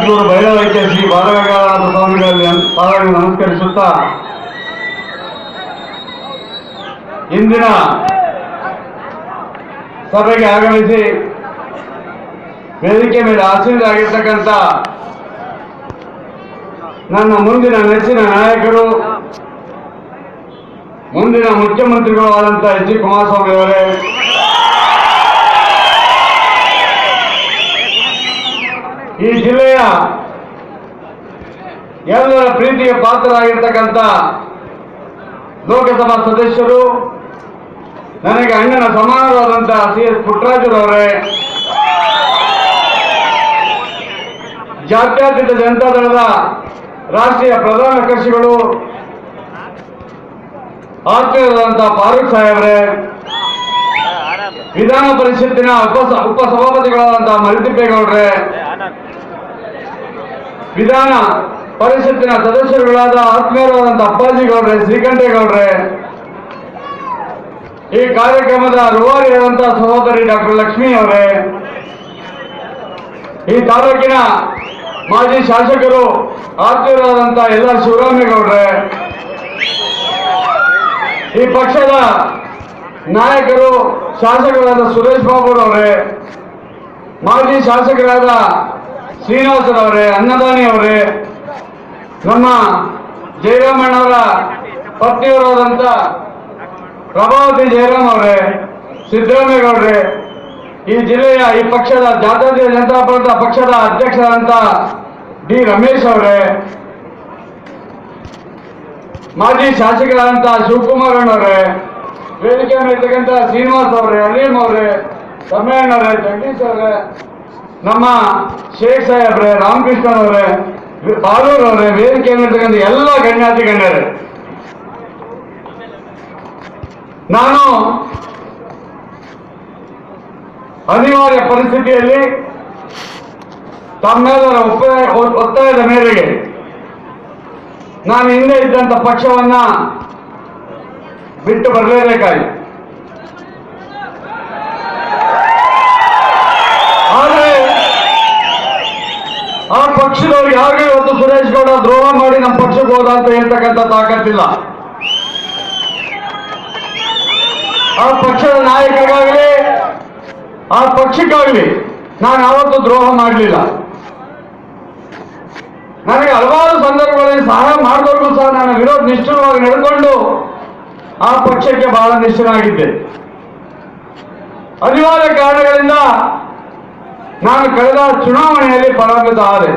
ಜಗದ್ಗುರು ಬೈರವೈದ್ಯ ಶ್ರೀ ಬಾಲಗಂಗಾಧರ ಸ್ವಾಮಿಗಳಲ್ಲಿ ಪಾದಗಳನ್ನು ನಮಸ್ಕರಿಸುತ್ತಾ ಇಂದಿನ ಸಭೆಗೆ ಆಗಮಿಸಿ ವೇದಿಕೆ ಮೇಲೆ ಆಸೀನರಾಗಿರ್ತಕ್ಕಂಥ ನನ್ನ ಮುಂದಿನ ನೆಚ್ಚಿನ ನಾಯಕರು, ಮುಂದಿನ ಮುಖ್ಯಮಂತ್ರಿಗಳು ಆದಂಥ ಎಚ್ ಡಿ ಕುಮಾರಸ್ವಾಮಿ ಅವರೇ, ಈ ಜಿಲ್ಲೆಯ ಎಲ್ಲರ ಪ್ರೀತಿಗೆ ಪಾತ್ರರಾಗಿರ್ತಕ್ಕಂಥ ಲೋಕಸಭಾ ಸದಸ್ಯರು, ನನಗೆ ಅಣ್ಣನ ಸಮಾನರಾದಂಥ ಸಿ ಎಸ್ ಪುಟ್ಟರಾಜುರವರೇ, ಜಾತ್ಯತೀತ ಜನತಾದಳದ ರಾಷ್ಟ್ರೀಯ ಪ್ರಧಾನ ಕಾರ್ಯದರ್ಶಿಗಳು ಆತ್ಮೀಯರಾದಂಥ ಫಾರೂಕ್ ಸಾಹೇಬ್ರೆ, ವಿಧಾನ ಪರಿಷತ್ತಿನ ಉಪಸಭಾಪತಿಗಳಾದಂತಹ ಮರಿತಿಪ್ಪೇಗೌಡ್ರೆ, ವಿಧಾನ ಪರಿಷತ್ತಿನ ಸದಸ್ಯರುಗಳಾದ ಆತ್ಮೀಯರಾದಂಥ ಅಪ್ಪಾಜಿಗೌಡ್ರೆ, ಶ್ರೀಕಂಠೇಗೌಡ್ರೆ, ಈ ಕಾರ್ಯಕ್ರಮದ ರೂವಾರಿಯಾದಂತಹ ಸಹೋದರಿ ಡಾಕ್ಟರ್ ಲಕ್ಷ್ಮೀ ಅವರೇ, ಈ ತಾಲೂಕಿನ ಮಾಜಿ ಶಾಸಕರು ಆತ್ಮೀಯರಾದಂಥ ಎಲ್ಲ ಶಿವರಾಮೇಗೌಡ್ರೆ, ಈ ಪಕ್ಷದ ನಾಯಕರು ಶಾಸಕರಾದ ಸುರೇಶ್ ಬಾಬುರವರೇ, ಮಾಜಿ ಶಾಸಕರಾದ ಶ್ರೀನಿವಾಸರವರೇ, ಅನ್ನದಾನಿ ಅವರೇ, ನಮ್ಮ ಜಯರಾಮಣ್ಣವರ ಪತ್ನಿಯವರಾದಂಥ ಪ್ರಭಾವತಿ ಜಯರಾಮ್ ಅವರೇ, ಸಿದ್ದರಾಮೇಗೌಡ್ರೆ, ಈ ಜಿಲ್ಲೆಯ ಈ ಪಕ್ಷದ ಜಾತ್ಯತೀತ ಜನತಾ ಪಕ್ಷದ ಅಧ್ಯಕ್ಷರಾದಂಥ ಡಿ ರಮೇಶ್ ಅವರೇ, ಮಾಜಿ ಶಾಸಕರಾದಂಥ ಶಿವಕುಮಾರ್ ಅಣ್ಣವರೇ, ವೇದಿಕೆ ಮೇಲಿರ್ತಕ್ಕಂಥ ಶ್ರೀನಿವಾಸ್ ಅವರೇ, ಅಲೀಂ ಅವರೇ, ತಮ್ಮಣ್ಣವರೇ, ಜಗದೀಶ್ ಅವರೇ, ನಮ್ಮ ಶೇಖ್ ಸಾಹೇಬ್ರೆ, ರಾಮಕೃಷ್ಣನ್ ಅವರೇ, ಬಾಲೂರ್ ಅವರೇ, ವೇದಿಕೆ ಮೇಲಿರ್ತಕ್ಕಂಥ ಎಲ್ಲ ಗಣ್ಯಾತಿ ಗಣ್ಯರೇ, ನಾನು ಅನಿವಾರ್ಯ ಪರಿಸ್ಥಿತಿಯಲ್ಲಿ ತಮ್ಮೆಲ್ಲರ ಒತ್ತಾಯದ ಮೇರೆಗೆ ನಾನು ಹಿಂದೆ ಇದ್ದಂಥ ಪಕ್ಷವನ್ನ ಬಿಟ್ಟು ಬರಲೇಬೇಕಾಗಿ, ಆದರೆ ಆ ಪಕ್ಷದವ್ರು ಯಾರಿಗೂ ಇವತ್ತು ಸುರೇಶ್ ಗೌಡ ದ್ರೋಹ ಮಾಡಿ ನಮ್ಮ ಪಕ್ಷಕ್ಕೆ ಹೋದ ಅಂತ ಹೇಳ್ತಕ್ಕಂಥ ತಾಕತ್ತಿಲ್ಲ. ಆ ಪಕ್ಷದ ನಾಯಕರಿಗಾಗಲಿ ಆ ಪಕ್ಷಕ್ಕಾಗಲಿ ನಾನು ಯಾವತ್ತೂ ದ್ರೋಹ ಮಾಡಲಿಲ್ಲ. ನನಗೆ ಹಲವಾರು ಸಂದರ್ಭಗಳಲ್ಲಿ ಸಹಾಯ ಮಾಡಿದವ್ರಿಗೂ ಸಹ ನಾನು ವಿರೋಧ ನಿಷ್ಠುರವಾಗಿ ನಡೆದುಕೊಂಡು ಆ ಪಕ್ಷಕ್ಕೆ ಬಹಳ ನಿಷ್ಠನಾಗಿದ್ದೆ. ಅನಿವಾರ್ಯ ಕಾರಣಗಳಿಂದ ನಾನು ಕಳೆದ ಚುನಾವಣೆಯಲ್ಲಿ ಪರಾಭೂತ ಆದೆ.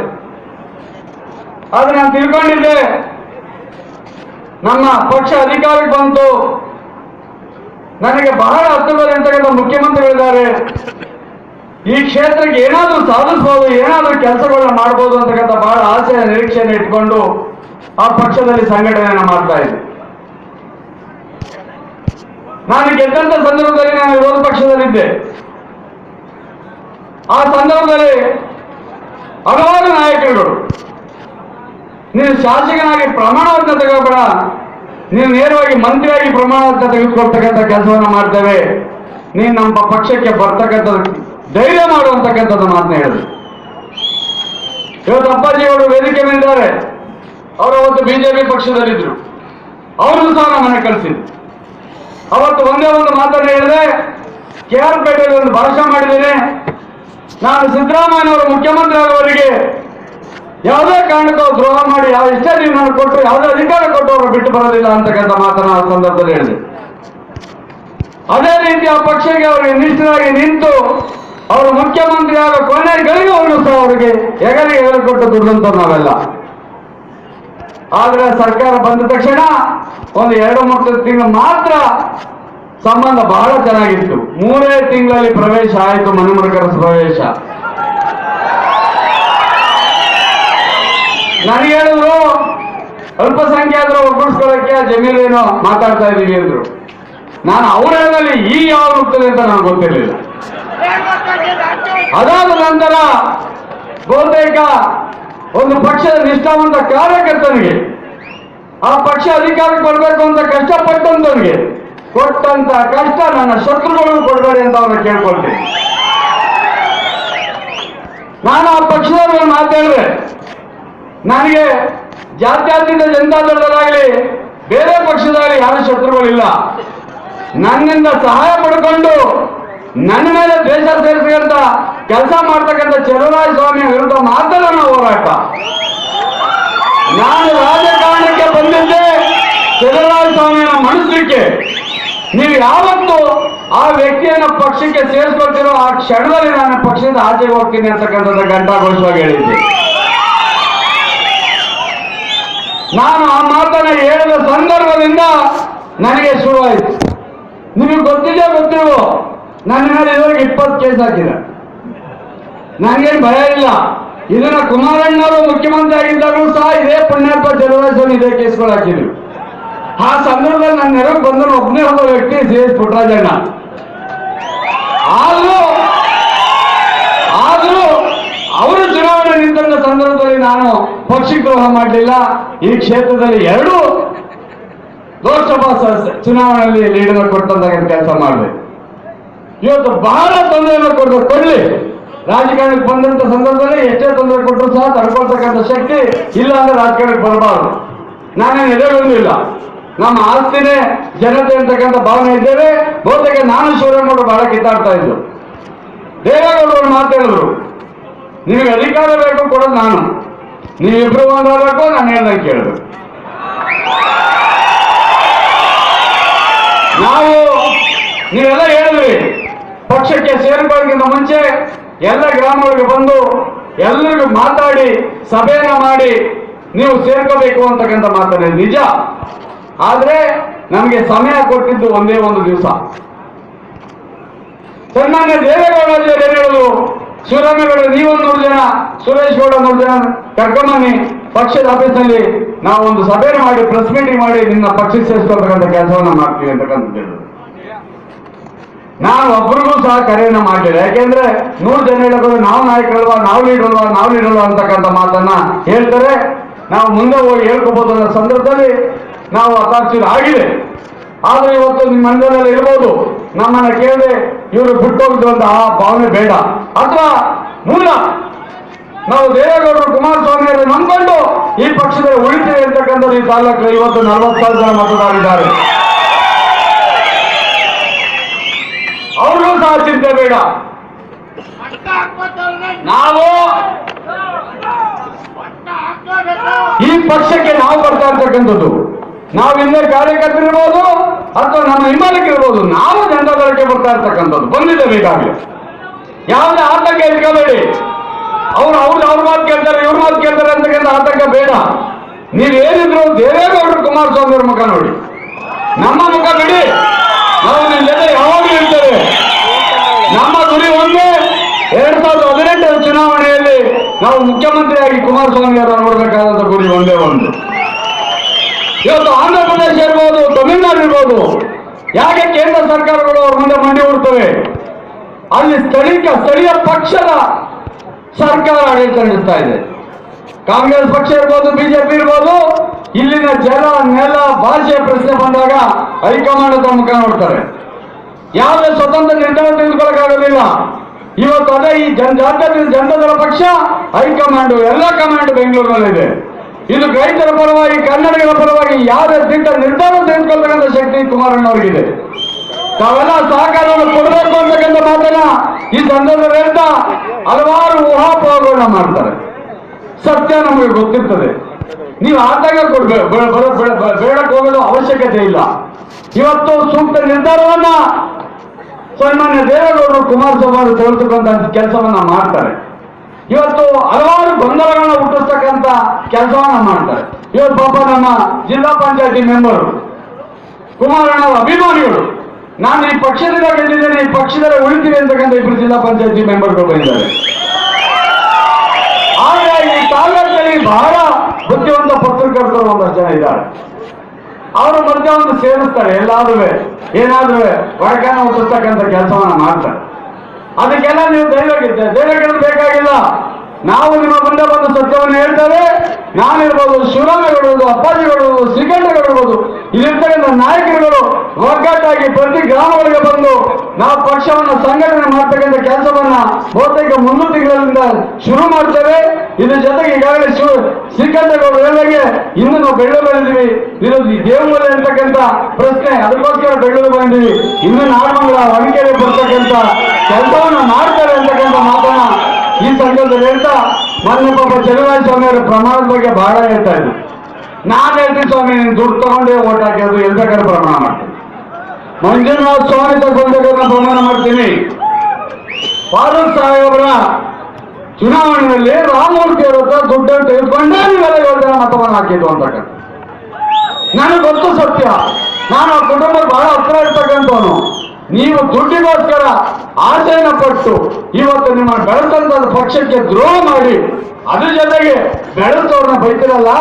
ಆದ್ರೆ ನಾನು ತಿಳ್ಕೊಂಡಿದ್ದೆ, ನಮ್ಮ ಪಕ್ಷ ಅಧಿಕಾರಕ್ಕೆ ಬಂತು, ನನಗೆ ಬಹಳ ಹತ್ತಿರದಲ್ಲಿ ಅಂತಕ್ಕಂಥ ಮುಖ್ಯಮಂತ್ರಿಗಳಿದ್ದಾರೆ, ಈ ಕ್ಷೇತ್ರಕ್ಕೆ ಏನಾದರೂ ಸಾಧಿಸಬಹುದು, ಏನಾದರೂ ಕೆಲಸಗಳನ್ನ ಮಾಡಬಹುದು ಅಂತಕ್ಕಂಥ ಬಹಳ ಆಸೆಯ ನಿರೀಕ್ಷೆಯನ್ನು ಇಟ್ಕೊಂಡು ಆ ಪಕ್ಷದಲ್ಲಿ ಸಂಘಟನೆಯನ್ನು ಮಾಡ್ತಾ ಇದ್ದೆ. ನಾನು ಗೆದ್ದಂತ ಸಂದರ್ಭದಲ್ಲಿ ನಾನು ವಿರೋಧ ಪಕ್ಷದಲ್ಲಿದ್ದೆ. ಆ ಸಂದರ್ಭದಲ್ಲಿ ಹಲವಾರು ನಾಯಕರುಗಳು, ನೀನು ಶಾಸಕನಾಗಿ ಪ್ರಮಾಣವನ್ನ ತೆಗೆದುಬೇಡ, ನೀವು ನೇರವಾಗಿ ಮಂತ್ರಿಯಾಗಿ ಪ್ರಮಾಣವನ್ನ ತೆಗೆದುಕೊಳ್ತಕ್ಕಂಥ ಕೆಲಸವನ್ನ ಮಾಡ್ತೇವೆ, ನೀನು ನಮ್ಮ ಪಕ್ಷಕ್ಕೆ ಬರ್ತಕ್ಕಂಥದ್ದು ಧೈರ್ಯ ಮಾಡುವಂತಕ್ಕಂಥದ್ದು ಮಾತನ್ನ ಹೇಳಿದ್ರು. ಇವತ್ತು ಅಪ್ಪಾಜಿಯವರು ವೇದಿಕೆ ಮೇಲಿದ್ದಾರೆ, ಅವರು ಅವತ್ತು ಬಿಜೆಪಿ ಪಕ್ಷದಲ್ಲಿದ್ರು, ಅವ್ರಿಗೂ ಸಹ ನಾನು ಮನೆ ಕಳಿಸಿದ್ರು. ಅವತ್ತು ಒಂದೇ ಒಂದು ಮಾತನ್ನು ಹೇಳಿದೆ, KR ಪೇಟೆಯಲ್ಲಿ ಒಂದು ಭಾಷಣ ಮಾಡಿದ್ದೇನೆ, ನಾನು ಸಿದ್ದರಾಮಯ್ಯನವರು ಮುಖ್ಯಮಂತ್ರಿ ಆಗುವವರಿಗೆ ಯಾವುದೇ ಕಾರಣಕ್ಕೂ ದ್ರೋಹ ಮಾಡಿ ಯಾವ ಇಷ್ಟ ನೀವು ನಾನು ಕೊಟ್ಟು ಯಾವುದೇ ಅಧಿಕಾರ ಕೊಟ್ಟು ಅವರು ಬಿಟ್ಟು ಬರೋದಿಲ್ಲ ಅಂತಕ್ಕಂಥ ಮಾತನ್ನು ಆ ಸಂದರ್ಭದಲ್ಲಿ ಹೇಳಿದೆ. ಅದೇ ರೀತಿ ಆ ಪಕ್ಷಕ್ಕೆ ಅವರಿಗೆ ನಿಷ್ಠರಾಗಿ ನಿಂತು ಅವರು ಮುಖ್ಯಮಂತ್ರಿ ಆಗ ಕೊನೆಗಳಿಗೂ ಅವರು ಸಹ ಅವರಿಗೆ ಹೆಗಲಿಗೆ ಕೊಟ್ಟು ದುಡ್ಡಂತ ನಾವೆಲ್ಲ. ಆದ್ರೆ ಸರ್ಕಾರ ಬಂದ ತಕ್ಷಣ ಒಂದು 2-3 ತಿಂಗಳು ಮಾತ್ರ ಸಂಬಂಧ ಬಹಳ ಚೆನ್ನಾಗಿತ್ತು. 3 ತಿಂಗಳಲ್ಲಿ ಪ್ರವೇಶ ಆಯಿತು, ಮನೆಮುರುಕರ ಪ್ರವೇಶ. ನನಗೆ ಹೇಳಿದ್ರು ಅಲ್ಪಸಂಖ್ಯಾತರು ಒಗ್ಗೂಡಿಸ್ಕೊಳ್ಳೋಕ್ಕೆ ಜಮೀನೇನೋ ಮಾತಾಡ್ತಾ ಇದ್ದೀವಿ ಅಂದ್ರು. ನಾನು ಅವ್ರ ಹೇಳಲ್ಲಿ ಈ ಯಾವ ಹೋಗ್ತದೆ ಅಂತ ನನಗೆ ಗೊತ್ತಿರಲಿಲ್ಲ. ಅದಾದ ನಂತರ ಬಹುತೇಕ ಒಂದು ಪಕ್ಷದ ನಿಷ್ಠಾವಂತ ಕಾರ್ಯಕರ್ತನಿಗೆ ಆ ಪಕ್ಷ ಅಧಿಕಾರಕ್ಕೆ ಕೊಡಬೇಕು ಅಂತ ಕಷ್ಟಪಟ್ಟಂತವನಿಗೆ ಕೊಟ್ಟಂತ ಕಷ್ಟ ನನ್ನ ಶತ್ರುಗಳು ಕೊಡಬೇಡಿ ಅಂತ ಅವ್ರನ್ನ ಕೇಳ್ಕೊಳ್ತೀನಿ. ನಾನು ಆ ಪಕ್ಷದವ್ರ ಮಾತಾಡಿದ್ರೆ ನನಗೆ ಜಾತ್ಯತೀತ ಜನತಾದಳದಲ್ಲಾಗಲಿ ಬೇರೆ ಪಕ್ಷದಾಗಲಿ ಯಾರು ಶತ್ರುಗಳಿಲ್ಲ. ನನ್ನಿಂದ ಸಹಾಯ ಪಡ್ಕೊಂಡು ನನ್ನ ಮೇಲೆ ದ್ವೇಷ ಸೇರಿಸಿದಂತ ಕೆಲಸ ಮಾಡ್ತಕ್ಕಂಥ ಚಲುವರಾಯ ಸ್ವಾಮಿಯ ವಿರುದ್ಧ ಮಾತ್ರ ನನ್ನ ಹೋರಾಟ. ನಾನು ರಾಜಕಾರಣಕ್ಕೆ ಬಂದಿದ್ದೆ ಚಲುವರಾಯ ಸ್ವಾಮಿಯನ್ನ ಮಣಿಸ್ಲಿಕ್ಕೆ. ನೀವು ಯಾವತ್ತು ಆ ವ್ಯಕ್ತಿಯನ್ನ ಪಕ್ಷಕ್ಕೆ ಸೇರಿಸ್ಕೊಳ್ತೀರೋ ಆ ಕ್ಷಣದಲ್ಲಿ ನಾನು ಪಕ್ಷದಿಂದ ಆಚೆಗೆ ಹೋಗ್ತೀನಿ ಅಂತಕ್ಕಂಥದ್ದು ಘಂಟಾಘೋಷವಾಗಿ ಹೇಳಿದ್ದೆ. ನಾನು ಆ ಮಾತನ್ನ ಹೇಳಿದ ಸಂದರ್ಭದಿಂದ ನನಗೆ ಶುರುವಾಯಿತು. ನಿಮಗೆ ಗೊತ್ತಿಲ್ವೋ ನನ್ನ ಮೇಲೆ ಇದುವರೆಗೆ 20 ಕೇಸ್ ಹಾಕಿದೆ. ನನಗೇನು ಭಯ ಇಲ್ಲ. ಇದನ್ನ ಕುಮಾರಣ್ಣವರು ಮುಖ್ಯಮಂತ್ರಿ ಆಗಿದ್ದಾಗೂ ಸಹ ಇದೇ ಪುಣ್ಯಾತ್ಮ ಚಲುವರಾಯ ಇದೇ ಕೇಸ್ಗಳು ಹಾಕಿದ್ರು. ಆ ಸಂದರ್ಭದಲ್ಲಿ ನನ್ನ ನೆರವು ಬಂದರು ಒಬ್ಬನೇ ಒಬ್ಬ ವ್ಯಕ್ತಿ CS ಪುಟ್ಟರಾಜಣ್ಣ. ಆದ್ರೂ ಅವರು ಚುನಾವಣೆ ನಿಂತ ಸಂದರ್ಭದಲ್ಲಿ ನಾನು ಪಕ್ಷಕ್ಕೆ ದ್ರೋಹ ಮಾಡಲಿಲ್ಲ. ಈ ಕ್ಷೇತ್ರದಲ್ಲಿ 2 ಲೋಕಸಭಾ ಚುನಾವಣೆಯಲ್ಲಿ ಲೀಡರ್ ಕೊಟ್ಟಂತ ಕೆಲಸ ಮಾಡಿದೆ. ಇವತ್ತು ಬಹಳ ತೊಂದರೆಯನ್ನು ಕೊಡ್ಲಿ. ರಾಜಕಾರಣಕ್ಕೆ ಬಂದಂತ ಸಂದರ್ಭದಲ್ಲಿ ಎಷ್ಟೇ ತೊಂದರೆ ಕೊಟ್ಟರು ಸಹ ತಡ್ಕೊಳ್ತಕ್ಕಂಥ ಶಕ್ತಿ ಇಲ್ಲ ಅಂದ್ರೆ ರಾಜಕಾರಣಕ್ಕೆ ಬರಬಾರದು. ನಾನೇನು ಎದೆಗೊಂದಿಲ್ಲ. ನಮ್ಮ ಆಸ್ತಿನೇ ಜನತೆ ಅಂತಕ್ಕಂಥ ಭಾವನೆ ಇದ್ದೇವೆ. ಬಹುತೇಕ ನಾನು ಶಿವರಾಮೇಗೌಡರು ಬಹಳ ಕಿತ್ತಾಡ್ತಾ ಇದ್ದು. ದೇವೇಗೌಡರು ಮಾತಾಡಿದ್ರು, ನಿಮಗೆ ಅಧಿಕಾರ ಬೇಕು ಕೊಡೋದು ನಾನು, ನೀವಿಬ್ರು ಒಂದಾಗಬೇಕು, ನಾನು ಹೇಳ್ದಂಗೆ ಕೇಳಬೇಕು. ನಾವು ನೀವೆಲ್ಲ ಹೇಳಿದ್ರಿ ಪಕ್ಷಕ್ಕೆ ಸೇರ್ಕೊಳ್ಳೋದಕ್ಕಿಂತ ಮುಂಚೆ ಎಲ್ಲ ಗ್ರಾಮಗಳಿಗೆ ಬಂದು ಎಲ್ಲರಿಗೂ ಮಾತಾಡಿ ಸಭೆಯನ್ನ ಮಾಡಿ ನೀವು ಸೇರ್ಕೋಬೇಕು ಅಂತಕ್ಕಂಥ ಮಾತಾಡಿ ನಿಜ. ಆದ್ರೆ ನಮಗೆ ಸಮಯ ಕೊಟ್ಟಿದ್ದು ಒಂದೇ ಒಂದು ದಿವಸ. ಸನ್ಮಾನ್ಯ ದೇವೇಗೌಡರು ಏನ್ ಹೇಳುದು, ಶಿವರಾಮೇಗೌಡ ನೀವೊಂದು 100 ಜನ, ಸುರೇಶ್ ಗೌಡ 100 ಜನ ಕರ್ಕೊಂಬನ್ನಿ, ಪಕ್ಷದ ಆಫೀಸಲ್ಲಿ ನಾವು ಒಂದು ಸಭೆ ಮಾಡಿ ಪ್ರೆಸ್ ಮೀಟಿಂಗ್ ಮಾಡಿ ನಿನ್ನ ಪಕ್ಷಕ್ಕೆ ಸೇರಿಸ್ಕೊಳ್ತಕ್ಕಂಥ ಕೆಲಸವನ್ನ ಮಾಡ್ತೀವಿ ಅಂತಕ್ಕಂಥದ್ದು. ನಾನು ಒಬ್ಬರಿಗೂ ಸಹ ಕರೆಯನ್ನ ಮಾಡಲಿಲ್ಲ. ಯಾಕೆಂದ್ರೆ 100 ಜನ ಹೇಳೋದು ನಾವು ನಾಯಕರಲ್ವಾ, ನಾವು ಲೀಡರ್ವಾ ಅಂತಕ್ಕಂಥ ಮಾತನ್ನ ಹೇಳ್ತಾರೆ. ನಾವು ಮುಂದೆ ಹೋಗಿ ಹೇಳ್ಕೋಬಹುದು ಅನ್ನೋ ಸಂದರ್ಭದಲ್ಲಿ ನಾವು ಹತಾಶರು ಆಗಿದೆ. ಆದ್ರೆ ಇವತ್ತು ನಿಮ್ಮ ಮಂದಿರದಲ್ಲಿ ಇರ್ಬೋದು, ನಮ್ಮನ್ನ ಕೇಳಿ ಇವರು ಬಿಟ್ಟು ಹೋಗಿದ್ರು ಅಂತ ಆ ಭಾವನೆ ಬೇಡ. ಅಥವಾ ಮೂಲ ನಾವು ದೇವೇಗೌಡರು ಕುಮಾರಸ್ವಾಮಿಯವರು ನಂಬಿಕೊಂಡು ಈ ಪಕ್ಷದಲ್ಲಿ ಉಳಿತೀವಿ ಅಂತಕ್ಕಂಥದ್ದು ಈ ತಾಲೂಕು ಇವತ್ತು 40,000 ಜನ ಮತದಾರರಿದ್ದಾರೆ. ಅವ್ರಿಗೂ ಸಹ ಚಿಂತೆ ಬೇಡ. ನಾವು ಈ ಪಕ್ಷಕ್ಕೆ ನಾವು ಬರ್ತಾ ಇರ್ತಕ್ಕಂಥದ್ದು, ನಾವು ಹಿಂದೆ ಕಾರ್ಯಕರ್ತರಿರ್ಬೋದು ಅಥವಾ ನಮ್ಮ ಹಿಂಬಾಲಕರಿರ್ಬೋದು, ನಾವು ಜನತಾದಳಕ್ಕೆ ಬರ್ತಾ ಇರ್ತಕ್ಕಂಥದ್ದು ಬಂದಿದ್ದೇವೆ. ಈಗಾಗಲೇ ಯಾವುದೇ ಆತಂಕ ಇಟ್ಕೋಬೇಡಿ. ಅವ್ರ ಮಾತು ಕೇಳ್ತಾರೆ, ಇವ್ರ ಮಾತು ಕೇಳ್ತಾರೆ ಅಂತಕ್ಕಂಥ ಆತಂಕ ಬೇಡ. ನೀವೇನಿದ್ರು ದೇವೇಗೌಡರು ಕುಮಾರಸ್ವಾಮಿ ಅವ್ರ ಮುಖ ನೋಡಿ, ನಮ್ಮ ಮುಖ ಬಿಡಿ. ನಾವು ನಿಮ್ಮ ಜೊತೆ ಯಾವಾಗಲೂ ಇರ್ತೇವೆ. ನಮ್ಮ ಗುರಿ ಒಂದೇ, 2018 ಚುನಾವಣೆಯಲ್ಲಿ ನಾವು ಮುಖ್ಯಮಂತ್ರಿಯಾಗಿ ಕುಮಾರಸ್ವಾಮಿ ಅವರ ನೋಡಬೇಕಾದಂತ ಗುರಿ ಒಂದೇ ಒಂದು. ಇವತ್ತು ಆಂಧ್ರ ಪ್ರದೇಶ ಇರ್ಬೋದು, ತಮಿಳುನಾಡು ಇರ್ಬೋದು, ಯಾಕೆ ಕೇಂದ್ರ ಸರ್ಕಾರಗಳು ಅವ್ರ ಮುಂದೆ ಮಂಡಿ ಉಡ್ತವೆ? ಅಲ್ಲಿ ಸ್ಥಳೀಯ ಪಕ್ಷದ ಸರ್ಕಾರ ಆಡಳಿತ ನಡೆಸ್ತಾ ಇದೆ. ಕಾಂಗ್ರೆಸ್ ಪಕ್ಷ ಇರ್ಬೋದು, ಬಿಜೆಪಿ ಇರ್ಬೋದು, ಇಲ್ಲಿನ ಜಲ ನೆಲ ಭಾಷೆಯ ಪ್ರಶ್ನೆ ಬಂದಾಗ ಹೈಕಮಾಂಡ್ ಹತ್ರ ಮುಖ ನೋಡ್ತಾರೆ. ಯಾವುದೇ ಸ್ವತಂತ್ರ ನಿರ್ಧಾರ ತೆಗೆದುಕೊಳ್ಳಕ್ಕಾಗೋದಿಲ್ಲ. ಇವತ್ತು ಅದೇ ಈ ಜನತಾದಳ ಪಕ್ಷ ಹೈಕಮಾಂಡ್ ಎಲ್ಲ ಕಮಾಂಡ್ ಬೆಂಗಳೂರಿನಲ್ಲಿದೆ. ಇದು ರೈತರ ಪರವಾಗಿ, ಕನ್ನಡಿಗರ ಪರವಾಗಿ ಯಾವುದೇ ನಿರ್ಧಾರ ತೆಗೆದುಕೊಳ್ತಕ್ಕಂಥ ಶಕ್ತಿ ಕುಮಾರಣ್ಣವರಿಗಿದೆ. ತಾವೆಲ್ಲ ಸಹಕಾರವನ್ನು ಕೊಡಬೇಕು ಅಂತಕ್ಕಂಥ ಮಾತನ್ನ ಈ ಸಂದರ್ಭದಲ್ಲಿ ಹೇಳ್ತಾ ಹಲವಾರು ಊಹಾಪೋಹಗಳನ್ನ ಮಾಡ್ತಾರೆ. ಸತ್ಯ ನಮಗೆ ಗೊತ್ತಿರ್ತದೆ. ನೀವು ಆತಂಕ ಬೇಡಕ್ಕೆ ಹೋಗಲು ಅವಶ್ಯಕತೆ ಇಲ್ಲ. ಇವತ್ತು ಸೂಕ್ತ ನಿರ್ಧಾರವನ್ನ ಸನ್ಮಾನ್ಯ ದೇವೇಗೌಡರು ಕುಮಾರಸ್ವಾಮಿ ಅವರು ತೆಗೆದುಕೊಂಡ ಕೆಲಸವನ್ನ ಮಾಡ್ತಾರೆ. ಇವತ್ತು ಹಲವಾರು ಗೊಂದಲಗಳನ್ನ ಹುಟ್ಟಿಸ್ತಕ್ಕಂಥ ಕೆಲಸವನ್ನ ಮಾಡ್ತಾರೆ. ಇವತ್ತು ಪಾಪ ನಮ್ಮ ಜಿಲ್ಲಾ ಪಂಚಾಯತಿ ಮೆಂಬರು ಕುಮಾರಣ್ಣವರ ಅಭಿಮಾನಿಗಳು, ನಾನು ಈ ಪಕ್ಷದಿಂದ ಗೆದ್ದಿದ್ದೇನೆ, ಈ ಪಕ್ಷದಲ್ಲಿ ಉಳಿತೀವಿ ಅಂತಕ್ಕಂಥ 2 ಜಿಲ್ಲಾ ಪಂಚಾಯತಿ ಮೆಂಬರ್ಗಳು ಬಂದಿದ್ದಾರೆ. ಆದ್ರೆ ಈ ತಾಲೂಕಿನಲ್ಲಿ ಬಹಳ ಬುದ್ಧಿವಂತ ಪತ್ರಕರ್ತರು 1 ಜನ ಇದ್ದಾರೆ. ಅವರು ಮಧ್ಯ ಒಂದು ಸೇರಿಸ್ತಾರೆ, ಎಲ್ಲಾದ್ರೂ ಏನಾದ್ರೂ ಒಳಕನ್ನ ಹುಟ್ಟಿಸ್ತಕ್ಕಂಥ ಕೆಲಸವನ್ನ ಮಾಡ್ತಾರೆ. ಅದಕ್ಕೆಲ್ಲ ನೀವು ಧೈರ್ಯ ಬೇಕಾಗಿಲ್ಲ. ನಾವು ನಿಮ್ಮ ಮುಂದೆ ಬಂದು ಸತ್ಯವನ್ನು ಹೇಳ್ತೇವೆ. ನಾನಿರ್ಬೋದು, ಶಿವರಾಮೇಗೌಡರು, ಅಪ್ಪಾಜಿಗೌಡರು, ಶ್ರೀಕಂಠಗೌಡರು, ಇಲ್ಲಿರ್ತಕ್ಕಂಥ ನಾಯಕರುಗಳು ಒಗ್ಗಟ್ಟಾಗಿ ಪ್ರತಿ ಗ್ರಾಮಗಳಿಗೆ ಬಂದು ನಾವು ಪಕ್ಷವನ್ನು ಸಂಘಟನೆ ಮಾಡ್ತಕ್ಕಂಥ ಕೆಲಸವನ್ನ ಬಹುತೇಕ 3 ತಿಂಗಳಿಂದ ಶುರು ಮಾಡ್ತೇವೆ. ಇದ್ರ ಜೊತೆಗೆ ಈಗಾಗಲೇ ಶ್ರೀಕಂಠೇಗೌಡರು ಹೇಳಿದಾಗೆ ಇನ್ನು ನಾವು ಬೆಳ್ಳೂರು ಬಂದಿದ್ದೀವಿ, ಇದು ದೇವಮೂಲೆ ಅಂತಕ್ಕಂಥ ಪ್ರಶ್ನೆ, ಅದಕ್ಕೋಸ್ಕರ ಬೆಳ್ಳೂರು ಬಂದಿದ್ದೀವಿ. ಇನ್ನು ನಾಗಮಂಗಲ ಹೊಣಕೆರೆ ಬರ್ತಕ್ಕಂಥ ಕೆಲಸವನ್ನ ಮಾಡ್ತಾರೆ ಅಂತಕ್ಕಂಥ ಮಾತನ್ನ ಈ ಸಂದರ್ಭದಲ್ಲಿ ಹೇಳ್ತಾ, ಮೊನ್ನೆ ಪಾಪ ಚಲುವರಾಯ ಸ್ವಾಮಿಯವರ ಪ್ರಮಾಣದ ಬಗ್ಗೆ ಬಹಳ ಹೇಳ್ತಾ ಇದ್ರು. ನಾನು ಹೇಳ್ತೀನಿ ಸ್ವಾಮಿ, ನೀನು ದುಡ್ಡು ತಗೊಂಡೇ ಓಟ್ ಹಾಕಿದ್ರು ಎಲ್ಲಿ ಬೇಕಾದ್ರೆ ಪ್ರಮಾಣ ಮಾಡ್ತೀನಿ. ಮಂಜುನಾಥ ಸ್ವಾಮಿ ತಗೊಂಡಾಗ ಪ್ರಮಾಣ ಮಾಡ್ತೀನಿ. ಫಾರೂಕ್ ಸಾಹೇಬರ ಚುನಾವಣೆಯಲ್ಲಿ ರಾಮಮೂರ್ತಿ ಅವರ ಹತ್ರ ದುಡ್ಡನ್ನು ತೆಗೆದುಕೊಂಡೇ ನೀವೆಲ್ಲ 7 ಜನ ಮತವನ್ನು ಹಾಕಿದ್ದು ಅಂತಕ್ಕಂಥ ನನಗೆ ಗೊತ್ತು ಸತ್ಯ. ನಾನು ಆ ಕುಟುಂಬಕ್ಕೆ ಬಹಳ ಹತ್ರ ಇರ್ತಕ್ಕಂಥವನು. ನೀವು ದುಡ್ಡಿಗೋಸ್ಕರ ಆಸೆಯನ್ನು ಪಟ್ಟು ಇವತ್ತು ನಿಮ್ಮ ಬೆಳೆಸಂತ ಪಕ್ಷಕ್ಕೆ ದ್ರೋಹ ಮಾಡಿ ಅದ್ರ ಜೊತೆಗೆ ಬೆಳೆಸೋರ್ನ ಬೈತಿರಲ್ಲ,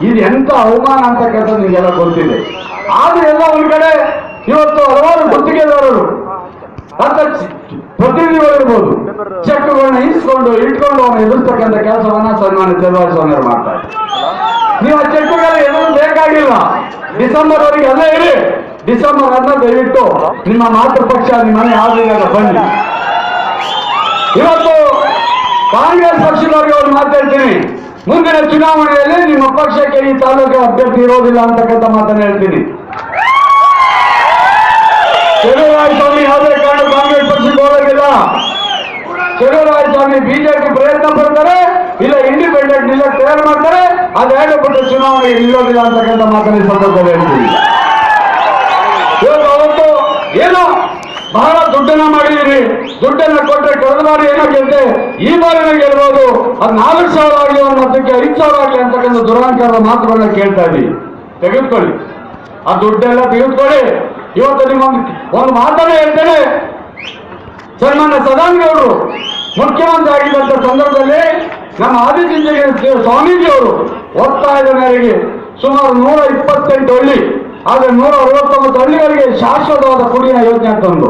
ಇದು ಎಂತ ಅವಮಾನ ಅಂತಕ್ಕಂಥದ್ದು ನಿಮಗೆಲ್ಲ ಗೊತ್ತಿದೆ. ಆದ್ರೆ ಎಲ್ಲ ಒಂದ್ ಕಡೆ ಇವತ್ತು ಹಲವಾರು ಗುತ್ತಿಗೆದಾರರು ಅಂತ ಪ್ರತಿನಿಧಿಗಳಿರ್ಬೋದು ಚೆಕ್ಗಳನ್ನ ಇಟ್ಕೊಂಡು ಅವನ್ನ ಎದುರಿಸ್ತಕ್ಕಂಥ ಕೆಲಸವನ್ನ ಸನ್ಮಾನ್ಯ ಚಲುವರಾಯ ಸ್ವಾಮಿಯವರು ಮಾಡ್ತಾರೆ. ನೀವು ಆ ಚೆಕ್ಗಳ ಎದುರು ಬೇಕಾಗಿಲ್ಲ, ಡಿಸೆಂಬರ್ ವರೆಗೆ ಅಲ್ಲೇ ಇರಿ. ಡಿಸೆಂಬರ್ ಅನ್ನ ದಯವಿಟ್ಟು ನಿಮ್ಮ ಮಾತೃ ಪಕ್ಷ ನಿಮ್ಮ ಮನೆ ಆದಾಗ ಬನ್ನಿ. ಇವತ್ತು ಕಾಂಗ್ರೆಸ್ ಪಕ್ಷದವರಿಗೆ ಒಂದು ಮಾತಾಡ್ತೀನಿ, ಮುಂದಿನ ಚುನಾವಣೆಯಲ್ಲಿ ನಿಮ್ಮ ಪಕ್ಷಕ್ಕೆ ಈ ತಾಲೂಕಿನ ಅಭ್ಯರ್ಥಿ ಇರೋದಿಲ್ಲ ಅಂತಕ್ಕಂಥ ಮಾತನ್ನು ಹೇಳ್ತೀನಿ. ಚಲುವರಾಯ ಸ್ವಾಮಿ ಯಾವುದೇ ಕಾರಣ ಕಾಂಗ್ರೆಸ್ ಪಕ್ಷಕ್ಕೆ ಹೋಗೋದಿಲ್ಲ. ಚಲುವರಾಯ ಸ್ವಾಮಿ ಬಿಜೆಪಿ ಪ್ರಯತ್ನ ಪಡ್ತಾರೆ, ಇಲ್ಲ ಇಂಡಿಪೆಂಡೆಂಟ್ ಇಲ್ಲ ತಯಾರು ಮಾಡ್ತಾರೆ, ಅದು ಬಿಟ್ಟು ಚುನಾವಣೆಗೆ ನಿಲ್ಲೋದಿಲ್ಲ ಅಂತಕ್ಕಂಥ ಮಾತನ್ನು ಈ ಸಂದರ್ಭದಲ್ಲಿ ಹೇಳ್ತೀನಿ. ಇವತ್ತು ಅವತ್ತು ಏನೋ ಬಹಳ ದುಡ್ಡನ್ನ ಮಾಡಿದೀರಿ, ದುಡ್ಡನ್ನ ಕೊಟ್ಟರೆ ಕಳೆದ ಬಾರಿ ಏನೋ ಗೆದ್ದೆ, ಈ ಬಾರಿನ ಗೆಲ್ಬಹುದು, ಅದು 4,000 ಆಗಲಿ ಒಂದು ಮತಕ್ಕೆ 5,000 ಆಗಲಿ ಅಂತಕ್ಕಂಥ ದುರಹಂಕಾರದ ಮಾತುಗಳನ್ನ ಕೇಳ್ತಾ ಇದ್ದೀವಿ. ತೆಗೆದುಕೊಳ್ಳಿ, ಆ ದುಡ್ಡೆಲ್ಲ ತೆಗೆದುಕೊಳ್ಳಿ. ಇವತ್ತು ನಿಮ್ಮೊಂದು ಒಂದು ಮಾತನ್ನ ಹೇಳ್ತೇನೆ, ಸನ್ಮಾನ್ಯ ಸದಾನಗೌಡರು ಮುಖ್ಯಮಂತ್ರಿ ಆಗಿದ್ದಂಥ ಸಂದರ್ಭದಲ್ಲಿ ನಮ್ಮ ಆದಿಚುಂಚನಗಿರಿ ಸ್ವಾಮೀಜಿಯವರು ಒತ್ತಾಯದ ಮೇರೆಗೆ ಸುಮಾರು 128 ಹಳ್ಳಿ, ಆದ್ರೆ 169 ಹಳ್ಳಿಗಳಿಗೆ ಶಾಶ್ವತವಾದ ಕುಡಿಯ ಯೋಜನೆ ತಂದು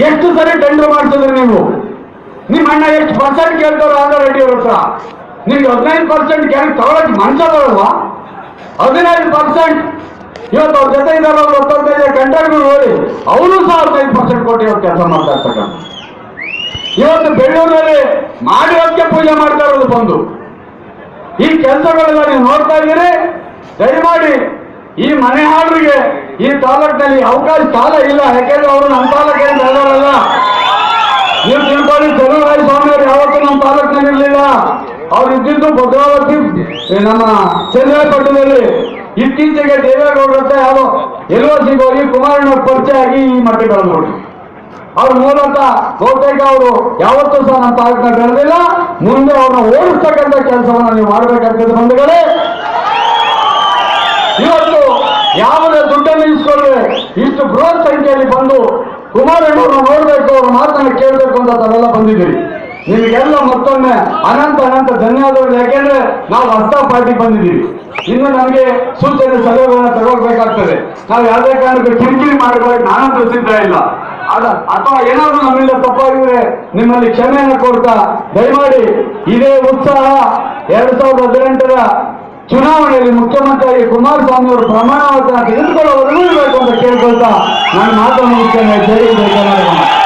ಎಷ್ಟು ಸರಿ ಟೆಂಡರ್ ಮಾಡಿಸಿದ್ರಿ ನೀವು? ನಿಮ್ಮ ಅಣ್ಣ ಎಷ್ಟು ಪರ್ಸೆಂಟ್ ಕೇಳ್ತಾರೋ ಆಂಧ್ರ ರೆಡ್ಡಿ ಅವ್ರ ಹತ್ರ, ನಿಮ್ಗೆ 15% ಕ್ಯಾನ್ ತಗೊಳಕ್ಕೆ ಮನ್ಸಲ್ವಾ? 15% ಇವತ್ತು ಅವ್ರ ಜೊತೆ ಇದ್ದಾರೆ 25 ಕಂಟ್ರಾಕ್ಟರ್ ನೋಡಿ ಅವರು ಸಹ 15% ಕೊಟ್ಟು ಇವತ್ತು ಕೆಲಸ ಮಾಡ್ತಾ ಇರ್ತಕ್ಕಂಥ. ಇವತ್ತು ಬೆಳ್ಳೂರಲ್ಲಿ ಮಾಡಿರೋದಕ್ಕೆ ಪೂಜೆ ಮಾಡ್ತಾ ಇರೋದು ಬಂದು ಈ ಕೆಲಸಗಳೆಲ್ಲ ನೀವು ನೋಡ್ತಾ ಇದ್ದೀರಿ. ದಯಮಾಡಿ ಈ ಮನೆ ಹಾಡ್ರಿಗೆ ಈ ತಾಲೂಕಿನಲ್ಲಿ ಅವಕಾಶ ಸಾಲ ಇಲ್ಲ, ಯಾಕೆಂದ್ರೆ ಅವರು ನಮ್ಮ ತಾಲೂಕಿನಲ್ಲಿ ಬೆಳೆದವರಲ್ಲ. ನೀವು ತಿಳ್ಕೊಳ್ಳಿ, ಚಲುವರಾಯ ಸ್ವಾಮಿಯವರು ಯಾವತ್ತೂ ನಮ್ಮ ತಾಲೂಕಿನಲ್ಲಿ ಇರಲಿಲ್ಲ. ಅವ್ರು ಇದ್ದಿದ್ದು ಭದ್ರಾವತಿ ನಮ್ಮ ಚನ್ನರಾಯಪಟ್ಟಣದಲ್ಲಿ. ಇತ್ತೀಚೆಗೆ ದೇವೇಗೌಡರ ಹತ್ರ ಯಾರೋ LOCಗೆ ಹೋಗಿ ಕುಮಾರಣ್ಣ ಪರಿಚಯ ಆಗಿ ಈ ಮಟ್ಟಿಗೆ ಬೆಳೆದು ನೋಡಿ. ಅವ್ರ ಮೂಲಕ ಬಹುತೇಕ ಅವರು ಯಾವತ್ತೂ ಸಹ ನಮ್ಮ ತಾಲೂಕಿನ ಬೆಳೆದಿಲ್ಲ. ಮುಂದೆ ಅವ್ರನ್ನ ಓಡಿಸ್ತಕ್ಕಂಥ ಕೆಲಸವನ್ನ ನೀವು ಮಾಡಬೇಕಾಗ್ತದೆ ಬಂಧುಗಳೇ. ಇವತ್ತು ಯಾವುದೇ ದುಡ್ಡನ್ನು ಇಸ್ಕೊಂಡ್ರೆ ಇಷ್ಟು ಬೃಹತ್ ಸಂಖ್ಯೆಯಲ್ಲಿ ಬಂದು ಕುಮಾರಣ್ಣವ್ರನ್ನ ನೋಡ್ಬೇಕು, ಅವ್ರ ಮಾತನ್ನ ಕೇಳಬೇಕು ಅಂತ ತಾವೆಲ್ಲ ಬಂದಿದ್ದೀರಿ. ನಿಮಗೆಲ್ಲ ಮತ್ತೊಮ್ಮೆ ಅನಂತ ಧನ್ಯವಾದಗಳು. ಯಾಕೆಂದ್ರೆ ನಾವು ಹೊಸ ಪಾರ್ಟಿಗೆ ಬಂದಿದ್ದೀವಿ, ಇನ್ನು ನಮಗೆ ಸೂಚನೆ ಸಲಹೆಗಳನ್ನ ತಗೋಬೇಕಾಗ್ತದೆ. ನಾವು ಯಾವುದೇ ಕಾರಣಕ್ಕೆ ಕಿರಿಕಿರಿ ಮಾಡಬೇಕು ನಾನಂತೂ ಸಿದ್ಧ ಇಲ್ಲ. ಅಥವಾ ಏನಾದ್ರೂ ನಮ್ಮಿಂದ ತಪ್ಪಾಗಿದ್ರೆ ನಿಮ್ಮಲ್ಲಿ ಕ್ಷಮೆಯನ್ನು ಕೊಡ್ತಾ ದಯಮಾಡಿ ಇದೇ ಉತ್ಸಾಹ 2018ರ ಚುನಾವಣೆಯಲ್ಲಿ ಮುಖ್ಯಮಂತ್ರಿಯಾಗಿ ಕುಮಾರಸ್ವಾಮಿ ಅವರು ಪ್ರಮಾಣ ವಚನ ತೆಗೆದುಕೊಳ್ಳುವವರೆಗೂ ಇರಬೇಕು ಅಂತ ಕೇಳ್ಕೊಳ್ತಾ ನಾನು ಮಾತನ್ನು ಮುಗಿಸ್ತೇನೆ. ಜೈ ಜೈ ಕರ್ನಾಟಕ.